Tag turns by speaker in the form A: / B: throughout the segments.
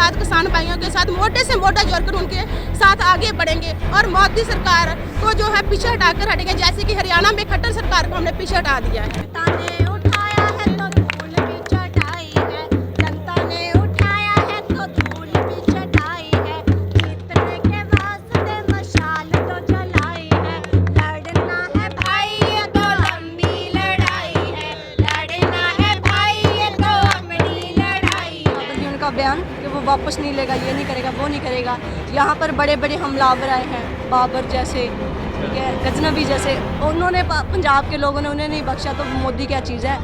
A: साथ, किसान भाइयों के साथ मोटे से मोटा जोड़कर उनके साथ आगे बढ़ेंगे और मोदी सरकार को जो है पीछे हटाकर हटेंगे, जैसे कि हरियाणा में खट्टर सरकार को हमने पीछे हटा दिया है।
B: बयान कि वो वापस नहीं लेगा, ये नहीं करेगा, वो नहीं करेगा। यहाँ पर बड़े बड़े हमलावर आए हैं, बाबर जैसे, ठीक है, गजनबी जैसे, उन्होंने पंजाब के लोगों ने उन्हें नहीं बख्शा, तो मोदी क्या चीज़ है।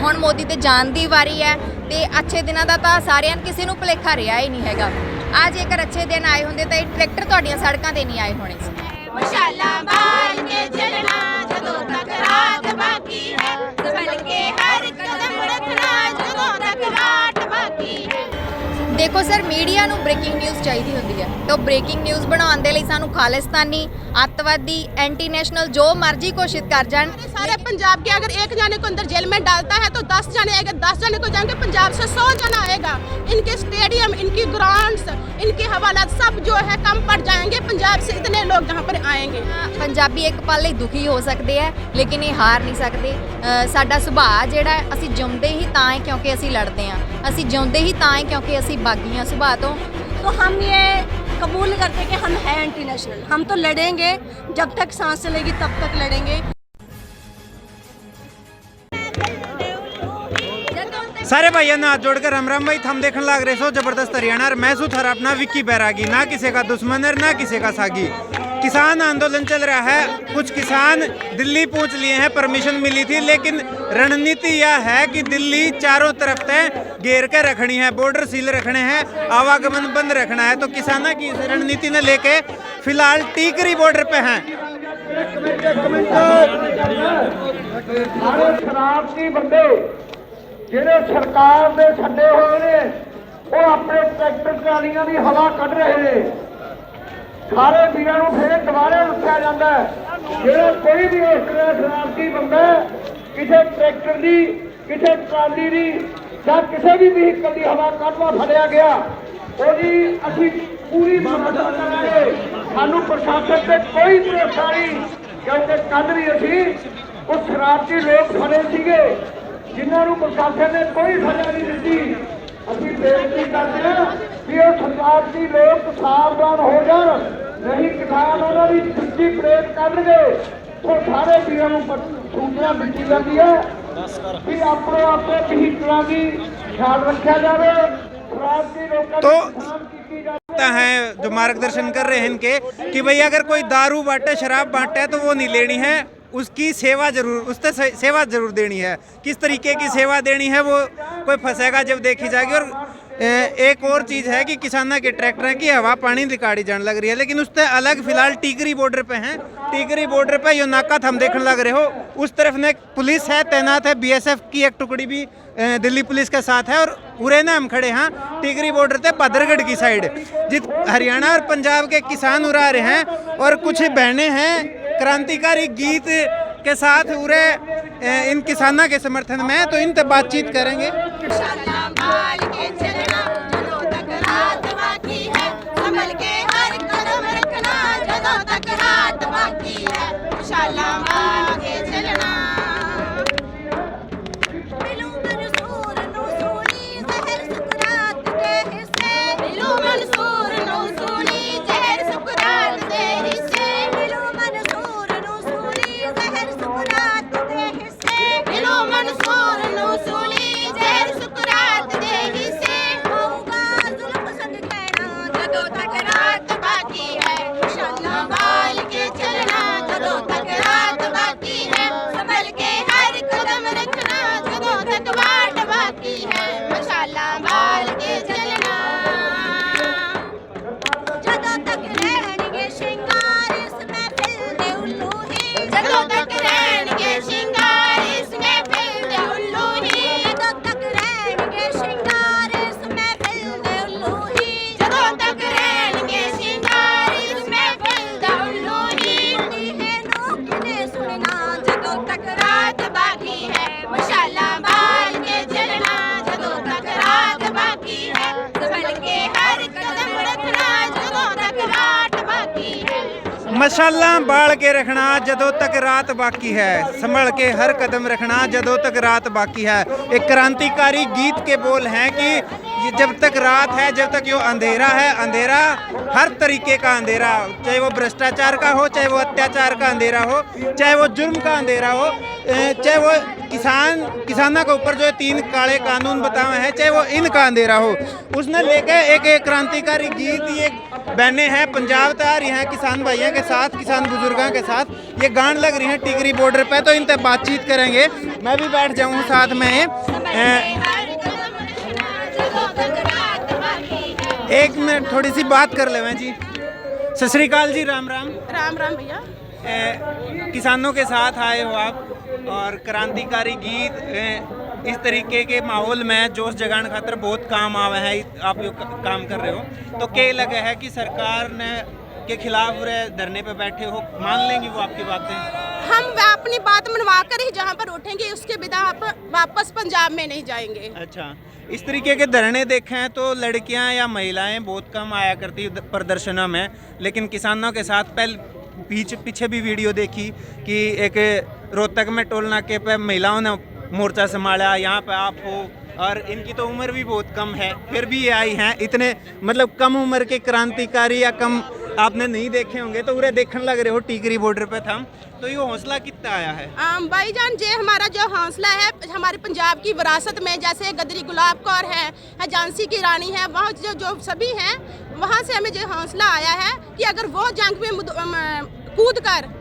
C: ਹੁਣ ਮੋਦੀ ਤੇ ਜਾਣ ਦੀ ਵਾਰੀ ਹੈ ਤੇ ਅੱਛੇ ਦਿਨਾਂ ਦਾ ਤਾਂ ਸਾਰਿਆਂ ਨੂੰ ਕਿਸੇ ਨੂੰ ਭੁਲੇਖਾ ਰਿਹਾ ਹੀ ਨਹੀਂ ਹੈਗਾ। ਆ ਜੇਕਰ ਅੱਛੇ ਦਿਨ ਆਏ ਹੁੰਦੇ ਤਾਂ ਇਹ ਟਰੈਕਟਰ ਤੁਹਾਡੀਆਂ ਸੜਕਾਂ ਤੇ ਨਹੀਂ ਆਏ ਹੋਣੇ ਸੀ।
D: ਮਸ਼ਾਲਾ ਬਾਲ ਕੇ ਚੱਲਣਾ ਜਦੋਂ ਤੱਕ ਰਾਤ ਬਾਕੀ ਹੈ, ਸੰਭਲ ਕੇ ਹਰ ਕਦਮ ਰੱਖਣਾ ਜਦੋਂ ਤੱਕ ਰਾਤ ਬਾਕੀ ਹੈ।
C: ਦੇਖੋ ਸਰ, ਮੀਡੀਆ ਨੂੰ ਬ੍ਰੇਕਿੰਗ ਨਿਊਜ਼ ਚਾਹੀਦੀ ਹੁੰਦੀ ਹੈ, ਤਾਂ ਬ੍ਰੇਕਿੰਗ ਨਿਊਜ਼ ਬਣਾਉਣ ਦੇ ਲਈ ਸਾਨੂੰ ਖਾਲਿਸਤਾਨੀ, ਅੱਤਵਾਦੀ, एंटी नेशनल जो मर्जी घोषित कर जान।
A: सारे पंजाब के अगर एक जाने को अंदर जेल में डालता है तो 10 जाने आएगा, 10 जाने को जाएंगे, पंजाब से 100 जाना आएगा। इनके स्टेडियम, इनकी ग्राउंड्स, इनके हवालात सब जो है कम पड़ जाएंगे, पंजाब से इतने लोग यहाँ पर आएंगे।
C: पंजाबी एक पल ਲਈ ਦੁਖੀ ਹੋ ਸਕਦੇ ਹੈ, ਲੇਕਿਨ ਇਹ ਹਾਰ ਨਹੀਂ ਸਕਦੇ। ਸਾਡਾ ਸੁਭਾਅ ਜਿਹੜਾ ਅਸੀਂ ਜਿਉਂਦੇ ਹੀ ਤਾਂ ਹੈ ਕਿਉਂਕਿ ਅਸੀਂ ਲੜਦੇ ਹਾਂ, ਅਸੀਂ ਜਿਉਂਦੇ ਹੀ ਤਾਂ ਹੈ ਕਿਉਂਕਿ ਅਸੀਂ ਬਾਗੀ ਹਾਂ ਸੁਭਾਅ ਤੋਂ।
B: तो हम ये कबूल करते कि हम हैं एंटी नेशनल, हम तो लड़ेंगे, जब तक सांस चलेगी तब तक लड़ेंगे।
E: सारे भाइयों ने हाथ जोड़कर राम भाई, थम देखने लग रहे सो जबरदस्त हरियाणा और मैं थारा अपना विक्की बैरागी, ना किसी का दुश्मन है ना किसी का सागी। किसान आंदोलन चल रहा है, कुछ किसान दिल्ली पहुंच लिए हैं, परमिशन मिली थी, लेकिन रणनीति यह है कि दिल्ली चारों तरफ से घेर के रखनी है, बॉर्डर सील रखने हैं, आवागमन बंद रखना है। तो किसानों की इस रणनीति ने लेके फिलहाल टीकरी बॉर्डर पे हैं।
F: शरारती बंदे ਜਿਹੜੇ ਸਰਕਾਰ ਦੇ ਛੱਡੇ ਹੋਏ ਨੇ ਉਹ ਆਪਣੇ ਟਰੈਕਟਰ ਟਰਾਲੀਆਂ ਦੀ ਹਵਾ ਕੱਢ ਰਹੇ ਨੇ। ਸਾਰੇ ਵੀਰਾਂ ਨੂੰ ਫੇਰ ਦੁਬਾਰੇ ਉੱਠਿਆ ਜਾਂਦਾ ਜਿਹੜਾ ਕੋਈ ਵੀ ਇਸ ਤਰ੍ਹਾਂ ਸ਼ਰਾਰਤੀ ਬੰਦਾ ਕਿਸੇ ਟਰੈਕਟਰ ਦੀ, ਕਿਸੇ ਟਰਾਲੀ ਦੀ ਜਾਂ ਕਿਸੇ ਵੀ ਵਹੀਕਲ ਦੀ ਹਵਾ ਕੱਢਵਾ ਫੜਿਆ ਗਿਆ, ਉਹਦੀ ਅਸੀਂ ਪੂਰੀ ਮਦਦ ਕਰਾਂਗੇ। ਸਾਨੂੰ ਪ੍ਰਸ਼ਾਸਨ ਤੇ ਕੋਈ ਭਰੋਸਾ ਨਹੀਂ, ਕਿਉਂਕਿ ਕੱਲ੍ਹ ਵੀ ਅਸੀਂ ਉਹ ਸ਼ਰਾਰਤੀ ਲੋਕ ਫੜੇ ਸੀਗੇ ਜਿਨ੍ਹਾਂ ਨੂੰ ਪ੍ਰਸ਼ਾਸਨ ਨੇ ਕੋਈ ਸਜ਼ਾ ਨਹੀਂ ਦਿੱਤੀ। ਅਸੀਂ ਬੇਨਤੀ ਕਰਦੇ ਹਾਂ ਵੀ ਉਹ ਸ਼ਰਾਰਤੀ ਲੋਕ ਸਾਵਧਾਨ ਹੋ ਜਾਣ, ਨਹੀਂ ਕਿਸਾਨ ਉਹਨਾਂ ਦੀ ਸੱਚੀ ਪਰੇਡ ਕਰਨਗੇ। ਉਹ ਸਾਰੇ ਵੀਰਾਂ ਨੂੰ ਸੂਚਨਾ ਦਿੱਤੀ ਜਾਂਦੀ ਹੈ ਵੀ ਆਪਣੇ ਵਹੀਕਲਾਂ ਦੀ ਖਿਆਲ ਰੱਖਿਆ ਜਾਵੇ, ਸ਼ਰਾਰਤੀ ਲੋਕਾਂ ਦੀ ਪਛਾਣ ਕੀਤੀ ਜਾਵੇ।
E: है जो मार्गदर्शन कर रहे हैं इनके कि भाई अगर कोई दारू बांटे, शराब बांटे तो वो नहीं लेनी है, उसकी सेवा जरूर, उससे सेवा जरूर देनी है। किस तरीके की सेवा देनी है वो कोई फंसेगा जब देखी जाएगी। और एक और चीज़ है कि किसानों के ट्रैक्टर की हवा पानी निकाली जाने लग रही है, लेकिन उससे अलग फिलहाल टीकरी बॉर्डर पे हैं। टीकरी बॉर्डर पे यो नाका हम देखने लग रहे हो, उस तरफ में पुलिस है, तैनात है, BSF की एक टुकड़ी भी दिल्ली पुलिस के साथ है। और उरे ना हम खड़े हैं टीकरी बॉर्डर पे भद्रगढ़ की साइड, जित हरियाणा और पंजाब के किसान उड़ा रहे हैं और कुछ बहनें हैं क्रांतिकारी गीत के साथ उरे इन किसानों के समर्थन में, तो इनसे बातचीत करेंगे। मशाला बाल के रखना जदों तक रात बाकी है, संभल के हर कदम रखना जदों तक रात बाकी है। एक क्रांतिकारी गीत के बोल हैं कि ये जब तक रात है, जब तक यो अंधेरा है, अंधेरा हर तरीके का अंधेरा, चाहे वो भ्रष्टाचार का हो, चाहे वो अत्याचार का अंधेरा हो, चाहे वो जुर्म का अंधेरा हो, चाहे वो किसानों के ऊपर जो 3 काले कानून बताए हैं, चाहे वो इनका अंधेरा हो। उसने लेके एक क्रांतिकारी गीत ये बहने हैं पंजाब तैयार रही हैं किसान भाइयों के साथ, किसान बुजुर्गों के साथ, ये गान लग रही हैं टिकरी बॉर्डर पे, तो इनसे बातचीत करेंगे। मैं भी बैठ जाऊँ साथ में। एक मिनट थोड़ी सी बात कर लेवें जी। सत श्री अकाल जी, राम राम।
A: राम राम भैया।
E: किसानों के साथ आए हो आप और क्रांतिकारी गीत इस तरीके के माहौल में जोश जगाने खातर बहुत काम आवे हैं, आप यो काम कर रहे हो, तो क्या लगे है कि सरकार ने के खिलाफ धरने पे बैठे हो, मान लेंगी वो आपकी बातें?
A: हम अपनी बात मनवा कर ही जहाँ पर उठेंगे, उसके बिना आप वापस पंजाब में नहीं जाएंगे।
E: अच्छा, इस तरीके के धरने देखे हैं तो लड़कियां या महिलाएं बहुत कम आया करती प्रदर्शनों में, लेकिन किसानों के साथ पीछे भी वीडियो देखी कि एक रोहतक में टोल नाके पे महिलाओं ने मोर्चा संभाला, यहाँ पे आप हो, और इनकी तो उम्र भी बहुत कम है, फिर भी ये आई हैं। इतने मतलब कम उम्र के क्रांतिकारी या कम आपने नहीं देखे होंगे, तो उन्हें देखने लग रहे हो टिकरी बॉर्डर पे था, तो ये हौसला कितना आया है?
A: भाईजान जी, हमारा जो हौसला है हमारे पंजाब की विरासत में, जैसे गदरी गुलाब कौर है, झांसी की रानी है, वहाँ जो सभी हैं, वहाँ से हमें जो हौसला आया है कि अगर वो जंग में कूद कर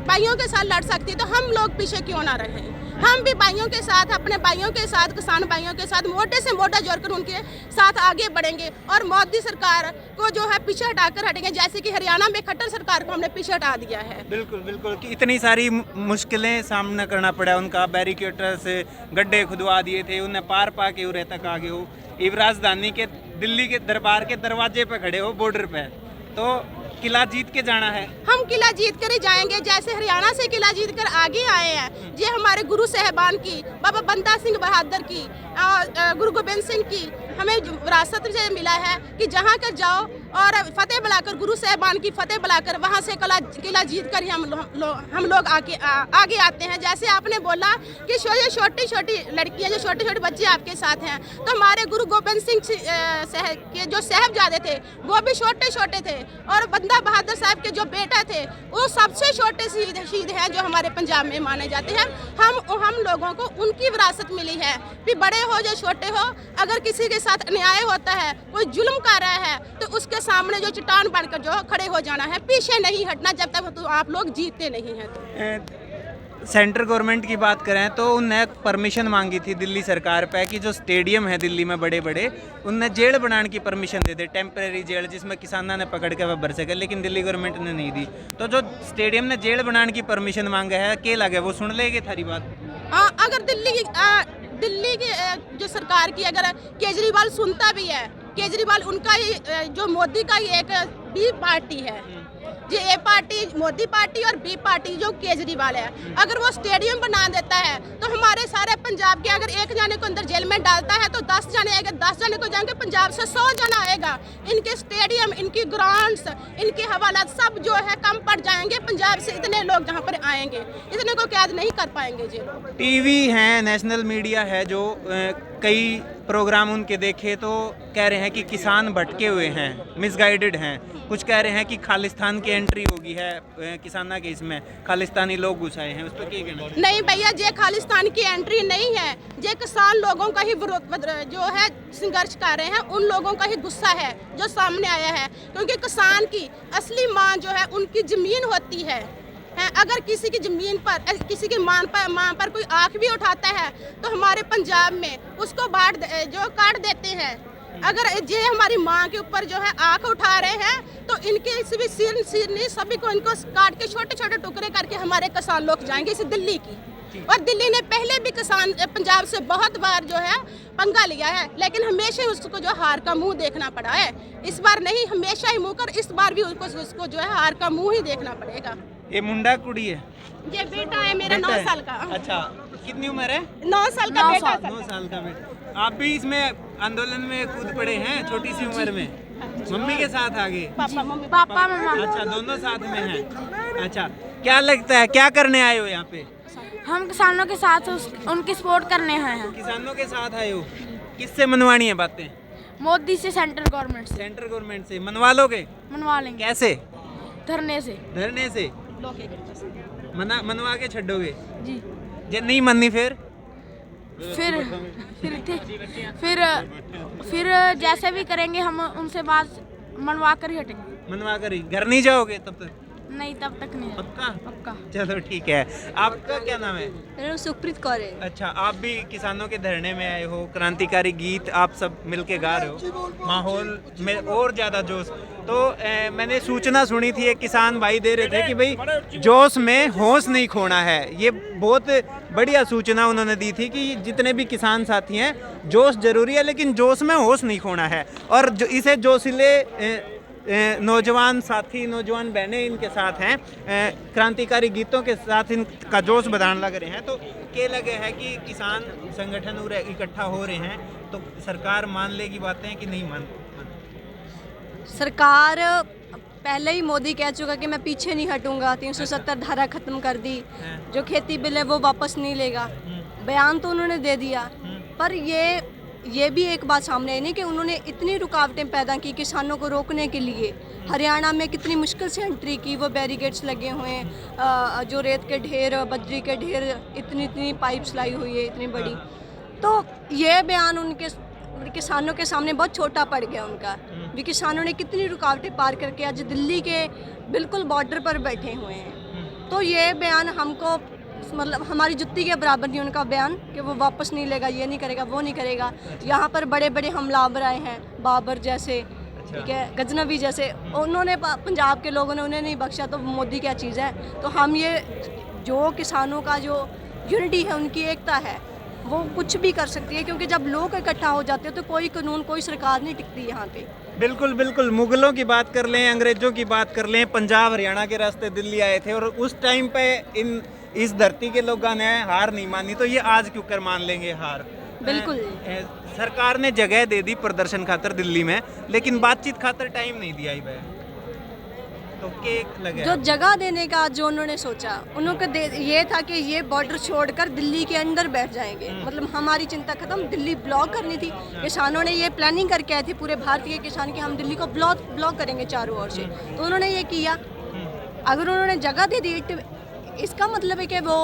A: भाइयों के साथ लड़ सकती है, तो हम लोग पीछे क्यों ना रहें। हम भी भाइयों के साथ, अपने भाइयों के साथ, किसान भाइयों के साथ मोटे से मोटा जोड़कर उनके साथ आगे बढ़ेंगे और मोदी सरकार को जो है पीछे हटाकर हटेंगे, जैसे कि हरियाणा में खट्टर सरकार को हमने पीछे हटा दिया है।
E: बिल्कुल बिल्कुल, कि इतनी सारी मुश्किलें सामना करना पड़ा उनका, बैरिकेटर से गड्ढे खुदवा दिए थे, उन्हें पार पा के उरे तक आगे हो, इब राजधानी के दिल्ली के दरबार के दरवाजे पे खड़े हो बॉर्डर पे, तो किला जीत के जाना है। हम
A: किला जीत कर ही जाएंगे, जैसे हरियाणा से किला जीत कर आगे आए हैं। ये हमारे गुरु साहबान की, बाबा बंदा सिंह बहादुर की, गुरु गोबिंद सिंह की हमें विरासत से मिला है कि जहाँ कर जाओ और फतेह बुलाकर, गुरु साहबान की फतेह बुलाकर वहाँ से किला जीत कर ही हम लोग आगे आते हैं। जैसे आपने बोला कि छोटी छोटी लड़कियाँ, जो छोटे छोटे बच्चे आपके साथ हैं, तो हमारे गुरु गोबिंद सिंह के जो साहबजादे थे वो भी छोटे छोटे थे, और बंदा बहादुर साहब के जो बेटा थे वो सबसे छोटे शहीद हैं जो हमारे पंजाब में माने जाते हैं। हम लोगों को उनकी विरासत मिली है कि बड़े हो या छोटे हो, अगर किसी के साथ अन्याय होता है, कोई जुल्म कर रहा है, तो उसके सामने जो चट्टान बनकर जो खड़े हो जाना है, पीछे नहीं हटना जब तक तो आप लोग जीतते नहीं हैं। तो
E: सेंट्रल गवर्नमेंट की बात करें तो उनने परमिशन मांगी थी दिल्ली सरकार पे कि जो स्टेडियम है दिल्ली में बड़े बड़े, उनने जेल बनाने की परमिशन दे दी, टेम्परेरी जेल, जिसमें किसानों ने पकड़ के वह भर सके, लेकिन दिल्ली गवर्नमेंट ने नहीं दी। तो जो स्टेडियम ने जेल बनाने की परमिशन मांगा है, क्या लगे वो सुन लेगी थारी बात?
A: अगर दिल्ली की जो सरकार की अगर केजरीवाल सुनता भी है, केजरीवाल उनका ही जो मोदी का ही एक बी पार्टी है, जो ए पार्टी मोदी पार्टी और बी पार्टी जो केजरीवाल है, अगर वो स्टेडियम बना देता है तो हमारे सारे पंजाब के अगर एक जाने को अंदर जेल में डालता है तो 10 जाने आएगा, 10 जाने को जाएंगे, पंजाब से 100 जना आएगा। इनके स्टेडियम, इनकी ग्राउंड्स, इनके हवालात सब जो है कम पड़ जाएंगे। पंजाब से इतने लोग जहाँ पर आएंगे, इतने को कैद नहीं कर पाएंगे जी।
E: टीवी है, नेशनल मीडिया है, जो कई प्रोग्राम उनके देखे तो कह रहे हैं कि किसान भटके हुए हैं, मिसगाइडेड हैं, कुछ कह रहे हैं कि खालिस्तान की एंट्री होगी है किसाना के, इसमें खालिस्तानी लोग घुस आए हैं, उस पर क्या कहना?
A: नहीं भैया, ये खालिस्तान की एंट्री नहीं है, ये किसान लोगों का ही जो है संघर्ष कर रहे हैं, उन लोगों का ही गुस्सा है जो सामने आया है, क्योंकि किसान की असली मां जो है उनकी जमीन होती है। अगर किसी की जमीन पर, किसी की मां पर कोई आंख भी उठाता है तो हमारे पंजाब में उसको काट देते हैं। अगर ये हमारी माँ के ऊपर जो है आंख उठा रहे हैं तो इनके सिर नहीं, सभी को इनको काट के छोटे छोटे टुकड़े करके हमारे किसान लोग जाएंगे इस दिल्ली की। और दिल्ली ने पहले भी किसान पंजाब से बहुत बार जो है पंगा लिया है, लेकिन हमेशा उसको जो हार का मुंह देखना पड़ा है। इस बार नहीं, हमेशा ही मुंह कर, इस बार भी उसको जो है हार का मुंह ही देखना पड़ेगा।
E: ये मुंडा कुड़ी है?
A: ये बेटा है मेरा, 9 साल का।
E: अच्छा, कितनी उम्र है?
A: 9 साल का बेटा।
E: 9 साल का बेटा। आप भी इसमें आंदोलन में कूद पड़े हैं छोटी सी उम्र में? मम्मी के साथ आ गए?
A: पापा मम्मी
D: पापा मम्मा
E: अच्छा, दोनों साथ में हैं। अच्छा, क्या लगता है, क्या करने आए हो यहाँ पे?
D: हम किसानों के साथ उनकी सपोर्ट करने आए हैं।
E: किसानों के साथ आए हो, किससे मनवानी है बातें?
D: मोदी से, सेंट्रल गवर्नमेंट से
E: सेंट्रल गवर्नमेंट से मनवा लोगे?
D: मनवा लेंगे,
E: कैसे?
D: धरने से।
E: धरने से मनवा के छड़ोगे?
D: जी।
E: जे नहीं मननी फिर?
D: फिर जैसे भी करेंगे हम उनसे बात मनवा कर ही हटेंगे।
E: मनवा कर ही घर नहीं जाओगे तब तक?
D: नहीं, तब तक नहीं।
E: पक्का?
D: पक्का।
E: चलो ठीक है। आपका क्या नाम है?
B: मेरा नाम सुखप्रीत कौर है।
E: अच्छा, आप भी किसानों के धरने में आए हो, क्रांतिकारी गीत आप सब मिलके गा रहे हो, माहौल में और ज़्यादा जोश। तो मैंने सूचना सुनी थी, एक किसान भाई दे रहे थे कि भाई जोश में होश नहीं खोना है। ये बहुत बढ़िया सूचना उन्होंने दी थी कि जितने भी किसान साथी हैं, जोश जरूरी है लेकिन जोश में होश नहीं खोना है। और जो इसे जोशीले नौजवान साथी, नौजवान बहनें इनके साथ हैं, क्रांतिकारी गीतों के साथ इनका जोश बढ़ाने लग रहे हैं। तो क्या लगे है कि किसान संगठन इकट्ठा हो रहे हैं तो सरकार मान लेगी बातें कि नहीं मान?
B: सरकार पहले ही मोदी कह चुका कि मैं पीछे नहीं हटूंगा, 370 धारा खत्म कर दी, जो खेती बिल है वो वापस नहीं लेगा। बयान तो उन्होंने दे दिया, पर ये भी एक बात सामने आई नहीं कि उन्होंने इतनी रुकावटें पैदा की किसानों को रोकने के लिए। हरियाणा में कितनी मुश्किल से एंट्री की, वो बैरिकेड्स लगे हुए हैं, जो रेत के ढेर, बजरी के ढेर, इतनी पाइप्स लाई हुई है इतनी बड़ी। तो ये बयान उनके किसानों के सामने बहुत छोटा पड़ गया उनका भी। किसानों ने कितनी रुकावटें पार करके आज दिल्ली के बिल्कुल बॉर्डर पर बैठे हुए हैं। तो ये बयान हमको मतलब हमारी जुत्ती के बराबर नहीं उनका बयान कि वो वापस नहीं लेगा, ये नहीं करेगा, वो नहीं करेगा। यहाँ पर बड़े बड़े हमलावर आए हैं, बाबर जैसे, ठीक है, गजनवी जैसे, उन्होंने पंजाब के लोगों ने उन्हें नहीं बख्शा, तो मोदी क्या चीज़ है। तो हम ये जो किसानों का जो यूनिटी है, उनकी एकता है, वो कुछ भी कर सकती है, क्योंकि जब लोग इकट्ठा हो जाते हैं तो कोई कानून, कोई सरकार नहीं टिकती यहाँ पे।
E: बिल्कुल बिल्कुल। मुगलों की बात कर लें, अंग्रेजों की बात कर लें, पंजाब हरियाणा के रास्ते दिल्ली आए थे और उस टाइम पे इस धरती के लोगों ने हार नहीं मानी, तो ये आज क्यों कर मान लेंगे हार?
B: बिल्कुल।
E: सरकार ने जगह दे दी प्रदर्शन खातर दिल्ली में, लेकिन बातचीत खातर टाइम नहीं दिया ही। तो केक लगे
B: जो जगह देने का जो उन्होंने सोचा, उन्होंने ये था कि ये बॉर्डर छोड़कर दिल्ली के अंदर बैठ जाएंगे, मतलब हमारी चिंता खत्म, दिल्ली ब्लॉक करनी थी। किसानों ने ये प्लानिंग करके आए थे पूरे भारतीय किसान कि हम दिल्ली को ब्लॉक करेंगे चारों ओर से, तो उन्होंने ये किया। अगर उन्होंने जगह दे दी, इसका मतलब है कि वो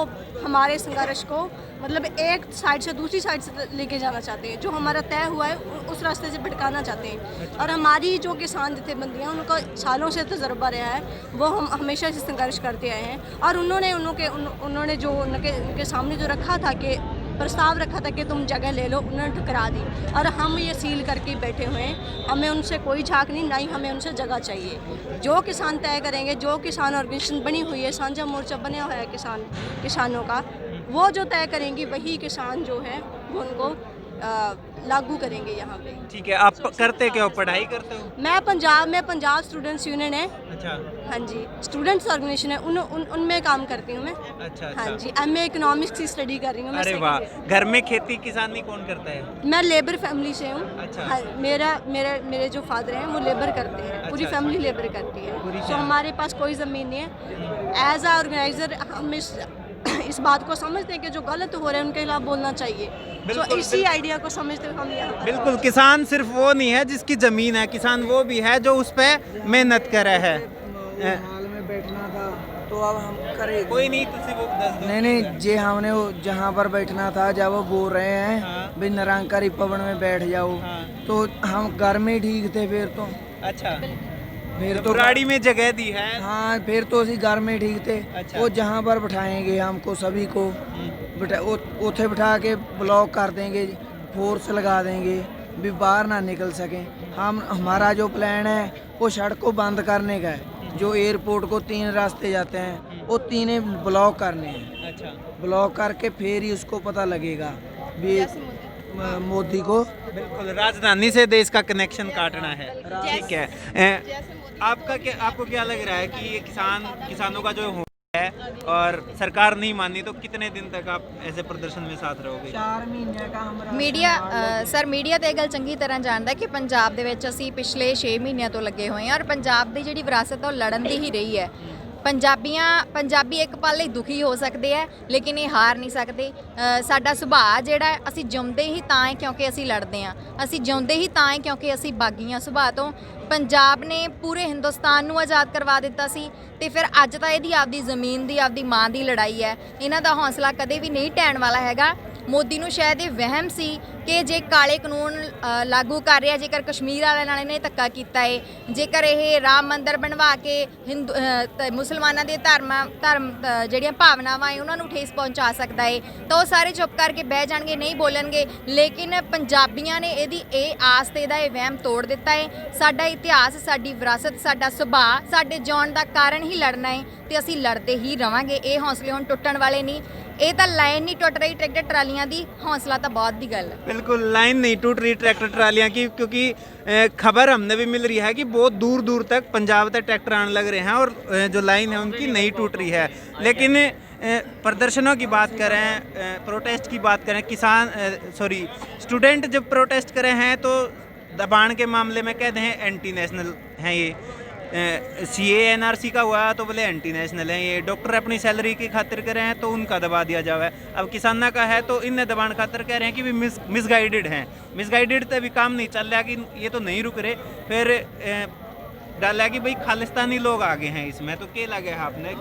B: हमारे संघर्ष को मतलब एक साइड से दूसरी साइड से लेके जाना चाहते हैं, जो हमारा तय हुआ है उस रास्ते से भटकाना चाहते हैं। और हमारी जो किसान जथेबंदियाँ, उनका सालों से तजर्बा रहा है, वो हम हमेशा से संघर्ष करते आए हैं। और उन्होंने जो उनके सामने जो रखा था कि प्रस्ताव रखा था कि तुम जगह ले लो, उन्होंने ठुकरा दी। और हम ये सील करके बैठे हुए हैं, हमें उनसे कोई झाक नहीं, ना ही हमें उनसे जगह चाहिए। जो किसान तय करेंगे, जो किसान ऑर्गेनाइजेशन बनी हुई है, साझा मोर्चा बना हुआ है किसानों का, वो जो तय करेंगी वही किसान जो है वो उनको लागू करेंगे यहाँ पे।
E: ठीक है। आप करते क्या हो, पढ़ाई करते हो?
B: मैं पंजाब स्टूडेंट्स यूनियन है।
E: अच्छा।
B: हाँ जी, स्टूडेंट्स ऑर्गेनाइजेशन है, उनमें काम करती हूँ मैं।
E: अच्छा।
B: हाँ जी, MA इकोनॉमिक्स की स्टडी कर रही हूँ मैं।
E: अरे वाह। घर में खेती किसानी कौन करता है?
B: मैं लेबर फैमिली से हूँ।
E: अच्छा।
B: हाँ, मेरे जो फादर हैं वो लेबर करते हैं, पूरी फैमिली लेबर करती है। तो हमारे पास कोई ज़मीन नहीं है। एज आ ऑर्गेनाइजर हम इस बात को समझते हैं कि जो गलत हो रहे हैं उनके खिलाफ बोलना चाहिए। तो इसी आइडिया को समझते हुए हम यहाँ।
E: बिल्कुल। किसान सिर्फ वो नहीं है जिसकी ज़मीन है, किसान वो भी है जो उस पर मेहनत करे है।
G: हाल में बैठना था तो अब हम करेंगे।
E: कोई नहीं, तुझे वो दस दो।
G: नहीं जे हमने वो जहाँ पर बैठना था, जब वो बोल रहे हैं भाई निरंकारी भवन में बैठ जाओ, तो हम घर में ठीक थे फिर तो।
E: अच्छा।
G: फिर तो
E: बुराड़ी में जगह दी है।
G: हाँ, फिर तो उसी घर में ठीक थे।
E: अच्छा।
G: वो जहाँ पर बैठाएंगे हमको सभी को उठे बिठा के ब्लॉक कर देंगे, फोर्स लगा देंगे भी बाहर ना निकल सकें। हमारा जो प्लान है वो सड़क को बंद करने का है। जो एयरपोर्ट को 3 रास्ते जाते हैं वो 3 ब्लॉक करने हैं।
E: अच्छा।
G: ब्लॉक करके फिर ही उसको पता लगेगा भी मोदी को।
E: बिल्कुल, राजधानी से देश का कनेक्शन काटना है। ठीक है। आपको क्या लग रहा है कि ये किसानों का जो है और सरकार नहीं मानी, तो कितने दिन तक आप ऐसे प्रदर्शन में साथ रहोगे?
G: 4 ਮਹੀਨੇ का हमारा
C: ਮੀਡੀਆ ਸਰ ਮੀਡੀਆ ਤੇ ਇਹ ਗੱਲ ਚੰਗੀ ਤਰ੍ਹਾਂ ਜਾਣਦਾ ਕਿ ਪੰਜਾਬ ਦੇ ਵਿੱਚ ਅਸੀਂ ਪਿਛਲੇ 6 ਮਹੀਨਿਆਂ ਤੋਂ ਲੱਗੇ ਹੋਏ ਹਾਂ ਔਰ ਪੰਜਾਬ ਦੀ ਜਿਹੜੀ ਵਿਰਾਸਤ ਹੈ ਉਹ ਲੜਨ ਦੀ ਹੀ ਰਹੀ ਹੈ। ਪੰਜਾਬੀ ਇੱਕ ਪਲ ਲਈ ਦੁਖੀ ਹੋ ਸਕਦੇ ਆ ਲੇਕਿਨ ਇਹ ਹਾਰ ਨਹੀਂ ਸਕਦੇ। ਸਾਡਾ ਸੁਭਾਅ ਜਿਹੜਾ ਹੈ, ਅਸੀਂ ਜਿਉਂਦੇ ਹੀ ਤਾਂ ਹੈ ਕਿਉਂਕਿ ਅਸੀਂ ਲੜਦੇ ਹਾਂ, ਅਸੀਂ ਜਿਉਂਦੇ ਹੀ ਤਾਂ ਹੈ ਕਿਉਂਕਿ ਅਸੀਂ ਬਾਗੀਆਂ ਸੁਭਾਅ ਤੋਂ। ਪੰਜਾਬ ਨੇ ਪੂਰੇ ਹਿੰਦੁਸਤਾਨ ਨੂੰ ਆਜ਼ਾਦ ਕਰਵਾ ਦਿੱਤਾ ਸੀ ਤੇ ਫਿਰ ਅੱਜ ਤਾਂ ਇਹਦੀ ਆਪਦੀ ਜ਼ਮੀਨ ਦੀ ਆਪਦੀ ਮਾਂ ਦੀ ਲੜਾਈ ਹੈ। ਇਹਨਾਂ ਦਾ ਹੌਸਲਾ ਕਦੇ ਵੀ ਨਹੀਂ ਢਹਿਣ ਵਾਲਾ ਹੈਗਾ। ਮੋਦੀ ਨੂੰ ਸ਼ਾਇਦ ਇਹ ਵਹਿਮ ਸੀ ਕਿ ਜੇ ਕਾਲੇ ਕਾਨੂੰਨ ਲਾਗੂ ਕਰ ਰਿਹਾ, ਜੇਕਰ ਕਸ਼ਮੀਰ ਵਾਲਿਆਂ ਨਾਲ ਇਹਨੇ ਧੱਕਾ ਕੀਤਾ ਏ, ਜੇਕਰ ਇਹ ਰਾਮ ਮੰਦਿਰ ਬਣਵਾ ਕੇ ਮੁਸਲਮਾਨਾਂ ਦੇ ਧਰਮ ਜਿਹੜੀਆਂ ਭਾਵਨਾਵਾਂ ਏ ਉਹਨਾਂ ਨੂੰ ਠੇਸ ਪਹੁੰਚਾ ਸਕਦਾ ਏ, ਤਾਂ ਉਹ ਸਾਰੇ ਚੁੱਪ ਕਰਕੇ ਬਹਿ ਜਾਣਗੇ, ਨਹੀਂ ਬੋਲਣਗੇ। ਲੇਕਿਨ ਪੰਜਾਬੀਆਂ ਨੇ ਇਹਦੀ ਇਹ ਆਸ ਤੇ ਇਹਦਾ ਇਹ ਵਹਿਮ ਤੋੜ ਦਿੱਤਾ ਏ। ਸਾਡਾ ਇਤਿਹਾਸ, ਸਾਡੀ ਵਿਰਾਸਤ, ਸਾਡਾ ਸੁਭਾਅ, ਸਾਡੇ ਜਿਉਣ ਦਾ ਕਾਰਨ ਹੀ ਲੜਨਾ ਏ ਤੇ ਅਸੀਂ ਲੜਦੇ ਹੀ ਰਵਾਂਗੇ। ਇਹ ਹੌਸਲੇ ਹੁਣ ਟੁੱਟਣ ਵਾਲੇ ਨਹੀਂ। ਇਹ ਤਾਂ ਲਾਈਨ नहीं टूट रही ट्रैक्टर ट्रालियां दी, हौसला तो बहुत दी गल है।
E: बिल्कुल लाइन नहीं टूट रही ट्रैक्टर ट्रालियां की, क्योंकि खबर हमने भी मिल रही है कि बहुत दूर दूर तक पंजाब तक ट्रैक्टर आने लग रहे हैं और जो लाइन है उनकी नहीं टूट रही है। लेकिन प्रदर्शनों की बात करें, प्रोटेस्ट की बात करें, स्टूडेंट जब प्रोटेस्ट करे हैं तो दबाण के मामले में कहते हैं एंटी नेशनल हैं ये। CA NRC का हुआ तो बोले एंटी नेशनल है ये। डॉक्टर अपनी सैलरी की खातिर कर रहे हैं तो उनका दबा दिया जावा है। अब किसाना का है तो इन्हें दबाण खातिर कह रहे हैं कि भी मिसगाइडेड हैं। मिसगाइडेड तो भी काम नहीं चल रहा कि ये तो नहीं रुक रहे। फिर डाला कि भाई खालिस्तानी लोग आगे हैं इसमें, तो क्या लगे आपने?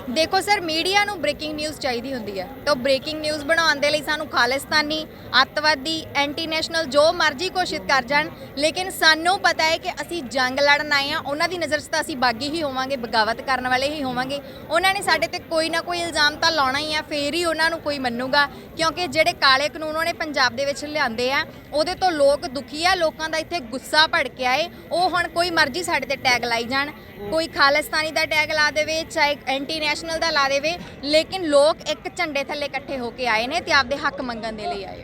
C: ਦੇਖੋ ਸਰ, ਮੀਡੀਆ ਨੂੰ ਬ੍ਰੇਕਿੰਗ ਨਿਊਜ਼ ਚਾਹੀਦੀ ਹੁੰਦੀ ਹੈ ਤਾਂ ਬ੍ਰੇਕਿੰਗ ਨਿਊਜ਼ ਬਣਾਉਣ ਦੇ ਲਈ ਸਾਨੂੰ ਖਾਲਿਸਤਾਨੀ, ਅੱਤਵਾਦੀ, ਐਂਟੀ ਨੈਸ਼ਨਲ ਜੋ ਮਰਜ਼ੀ ਘੋਸ਼ਿਤ ਕਰ ਜਾਣ, ਲੇਕਿਨ ਸਾਨੂੰ ਪਤਾ ਹੈ ਕਿ ਅਸੀਂ ਜੰਗ ਲੜਨ ਆਏ ਹਾਂ। ਉਹਨਾਂ ਦੀ ਨਜ਼ਰ 'ਚ ਤਾਂ ਅਸੀਂ ਬਾਗੀ ਹੀ ਹੋਵਾਂਗੇ, ਬਗਾਵਤ ਕਰਨ ਵਾਲੇ ਹੀ ਹੋਵਾਂਗੇ। ਉਹਨਾਂ ਨੇ ਸਾਡੇ ਤੇ ਕੋਈ ਨਾ ਕੋਈ ਇਲਜ਼ਾਮ ਤਾਂ ਲਾਉਣਾ ਹੀ ਆ, ਫੇਰ ਹੀ ਉਹਨਾਂ ਨੂੰ ਕੋਈ ਮੰਨੂਗਾ। ਕਿਉਂਕਿ ਜਿਹੜੇ ਕਾਲੇ ਕਾਨੂੰਨ ਉਹਨੇ ਪੰਜਾਬ ਦੇ ਵਿੱਚ ਲਿਆਂਦੇ ਆ ਉਹਦੇ ਤੋਂ ਲੋਕ ਦੁਖੀ ਆ, ਲੋਕਾਂ ਦਾ ਇੱਥੇ ਗੁੱਸਾ ਭੜਕਿਆ ਏ। ਉਹ ਹੁਣ ਕੋਈ ਮਰਜ਼ੀ ਸਾਡੇ ਤੇ ਟੈਗ ਲਾਈ ਜਾਣ, ਕੋਈ ਖਾਲਿਸਤਾਨੀ ਦਾ ਟੈਗ ਲਾ ਦੇਵੇ, ਚਾਹੇ ਐਂਟੀ ਨੈਸ਼ਨਲ ਦਾ ਲਾ ਦੇਵੇ, लेकिन लोग एक झंडे थले इकट्ठे होके आए ने ते आपदे हक मंगन दे लिए आए।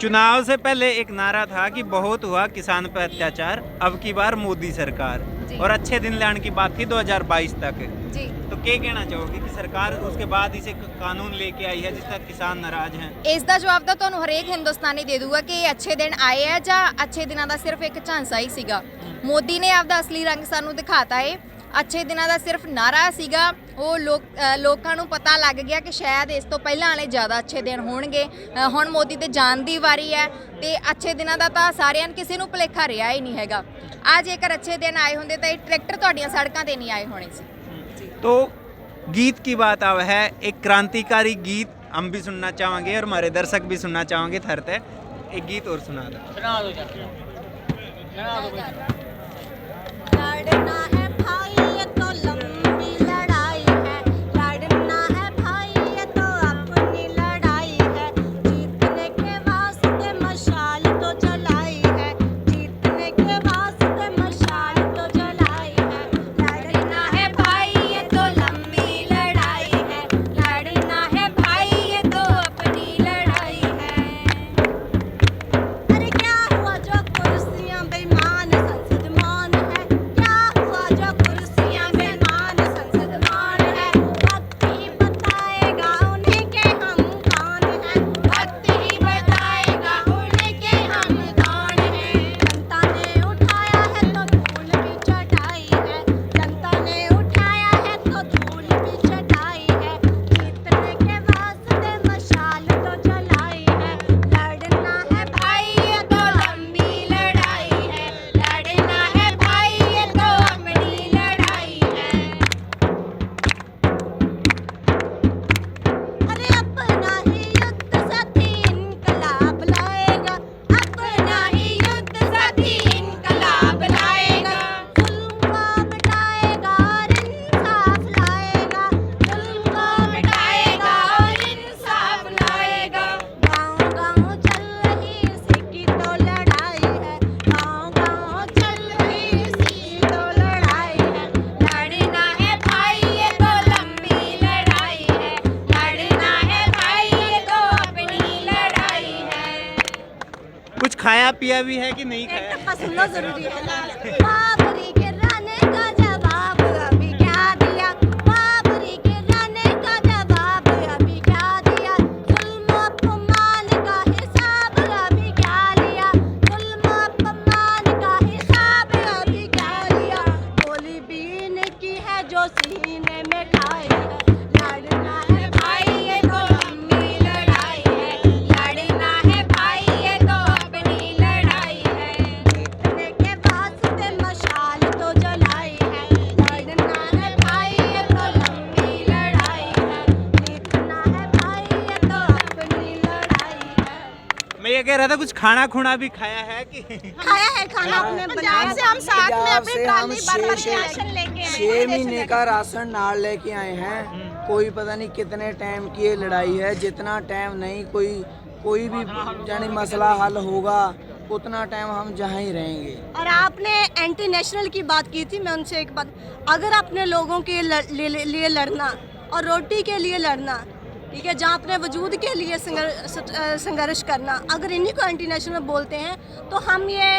E: चुनाव से पहले एक नारा था कि बहुत हुआ किसान पर अत्याचार, अब की बार मोदी सरकार, और अच्छे दिन लाने की बात थी 2022 तक
C: जी।
E: तो क्या कहना चाहोगे कि सरकार उसके बाद इसे कानून लेके आई है जिसका किसान नाराज हैं?
C: इस दा जवाब तो तुहानू हरेक हिंदुस्तानी दे दूगा कि अच्छे दिन आए है ਜਾਂ अच्छे दिनों ਦਾ सिर्फ एक झांसा ही ਸੀਗਾ। ਮੋਦੀ ਨੇ ਆਪਦਾ ਅਸਲੀ ਰੰਗ ਸਾਨੂੰ ਦਿਖਾਤਾ ਏ। ਅੱਛੇ ਦਿਨਾਂ ਦਾ ਸਿਰਫ ਨਾਰਾ ਸੀਗਾ। ਉਹ ਲੋਕਾਂ ਨੂੰ ਪਤਾ ਲੱਗ ਗਿਆ ਕਿ ਸ਼ਾਇਦ ਇਸ ਤੋਂ ਪਹਿਲਾਂ ਵਾਲੇ ਜ਼ਿਆਦਾ ਅੱਛੇ ਦਿਨ ਹੋਣਗੇ। ਹੁਣ ਮੋਦੀ ਤੇ ਜਾਣ ਦੀ ਵਾਰੀ ਹੈ ਤੇ ਅੱਛੇ ਦਿਨਾਂ ਦਾ ਤਾਂ ਸਾਰਿਆਂ ਕਿਸੇ ਨੂੰ ਭੁਲੇਖਾ ਰਿਹਾ ਹੀ ਨਹੀਂ ਹੈਗਾ। ਆ ਜੇਕਰ ਅੱਛੇ ਦਿਨ ਆਏ ਹੁੰਦੇ ਤਾਂ ਇਹ ਟਰੈਕਟਰ ਤੁਹਾਡੀਆਂ ਸੜਕਾਂ ਤੇ ਨਹੀਂ ਆਏ ਹੋਣੇ ਸੀ।
E: तो गीत की बात अब है, एक क्रांतिकारी गीत हम भी सुनना चाहेंगे और हमारे दर्शक भी सुनना चाहेंगे। थरते एक गीत और सुना दो।
D: लड़ना है भाई ये तो लंबी लड़ाई है, लड़ना है भाई ये तो अपनी लड़ाई है। जीतने के वास्ते मशाल तो जलाई है, जीतने के वास्ते मशाल तो जलाई है। लड़ना है भाई ये तो लंबी लड़ाई है, लड़ना है भाई ये तो अपनी लड़ाई है। अरे क्या हुआ जो कुर्सियां बेईमान संसद मान है, क्या हुआ जो कुर्सियां बेईमान संसद मान है। वक्त ही बताएगा उन्हें के हम कौन हैं, वक्त ही बताएगा उन्हें के हम कौन हैं। जनता ने उठाया है तो धूल भी चटाई है, जनता ने उठाया है तो धूल भी चटाई है। जीतने के वास्ते मशाल तो जलाई है, लड़ना है भाई ये तो लंबी लड़ाई है, लड़ना है भाई ये तो अपनी लड़ाई है। अरे अपना ही युद्ध साथी इनकलाब लाएगा, अपना ही युद्ध साथी इनकलाब लाएगा। जुल्म को मिटाएगा और इंसाफ लाएगा, जुल्म को मिटाएगा और इंसाफ लाएगा। गाँव-गाँव चल रही इसी की तो लड़ाई है, गाँव-गाँव चल रही इसी तो लड़ाई है। लड़ना है भाई ये तो लंबी लड़ाई है, लड़ना है भाई ये तो अपनी लड़ाई है।
E: कुछ खाया पिया भी है कि नहीं
D: एक
E: खाया?
D: टप्पा सुनना जरूरी है। बाबरी गिराने का जवाब अभी क्या दिया, बाबरी गिराने
E: कह रहा था कुछ खाना खुना भी खाया है कि
B: खाया है खाना हमने
A: पंजाब से हम साथ में
G: पंजाब
A: अपनी
G: से हम
A: ट्रॉली भर भर के राशन लेके आए
G: 6 महीने का राशन नाल लेके आए हैं। कोई पता नहीं कितने टाइम की ये लड़ाई है, जितना टाइम नहीं कोई भी यानी मसला हल होगा उतना टाइम हम जहाँ ही रहेंगे।
B: और आपने एंटी नेशनल की बात की थी, मैं उनसे एक बात, अगर अपने लोगों के लिए लड़ना और रोटी के लिए लड़ना, ठीक है, जहाँ अपने वजूद के लिए संघर्ष करना, अगर इन्हीं को एंटी नेशनल बोलते हैं तो हम ये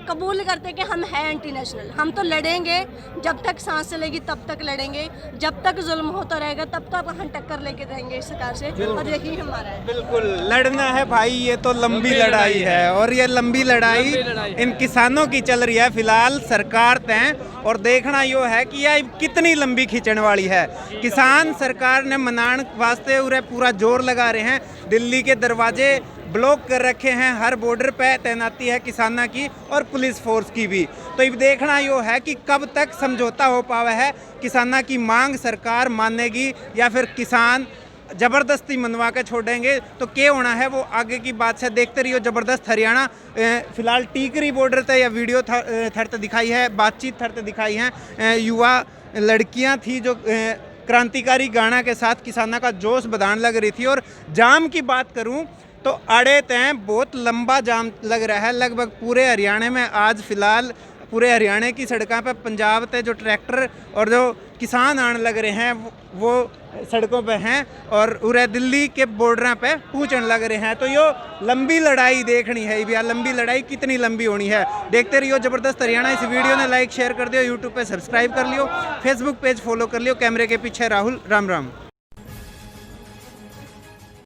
B: कबूल करते कि हम हैं एंटी नेशनल। हम तो लड़ेंगे, जब तक सांस चलेगी तब तक लड़ेंगे, जब तक जुल्म होता रहेगा तब तक हम टक्कर लेके रहेंगे इस सरकार से, और यही हमारा है।
E: बिल्कुल लड़ना है भाई, ये तो लंबी लड़ाई है और ये लंबी लड़ाई इन किसानों की चल रही है फिलहाल। सरकार तय और देखना यो है कि यह कितनी लंबी खींचने वाली है। किसान सरकार ने मनाने वास्ते उरे पूरा जोर लगा रहे हैं, दिल्ली के दरवाजे ब्लॉक कर रखे हैं, हर बॉर्डर पे तैनाती है किसानों की और पुलिस फोर्स की भी। तो अब देखना यो है कि कब तक समझौता हो पावा है, किसानों की मांग सरकार मानेगी या फिर किसान ज़बरदस्ती मनवा के छोड़ेंगे। तो क्या होना है वो आगे की बात से देखते रहिए। ज़बरदस्त हरियाणा फिलहाल टीकरी बॉर्डर पे या वीडियो थरत दिखाई है, बातचीत थरत दिखाई है, युवा लड़कियां थी जो क्रांतिकारी गाना के साथ किसानों का जोश बधान लग रही थी। और जाम की बात करूं तो अड़े तय बहुत लंबा जाम लग रहा है, लगभग पूरे हरियाणा में। आज फिलहाल पूरे हरियाणा की सड़कों पे पंजाब से जो ट्रैक्टर और जो किसान आने लग रहे हैं वो सड़कों पे हैं और पूरे दिल्ली के बॉर्डर पे पहुँचने लग रहे हैं। तो यो लंबी लड़ाई देखनी है भैया, लंबी लड़ाई कितनी लंबी होनी है देखते रहियो। ज़बरदस्त हरियाणा इस वीडियो ने लाइक शेयर कर दियो, यूट्यूब पे सब्सक्राइब कर लियो, फेसबुक पेज फॉलो कर लियो। कैमरे के पीछे राहुल, राम राम।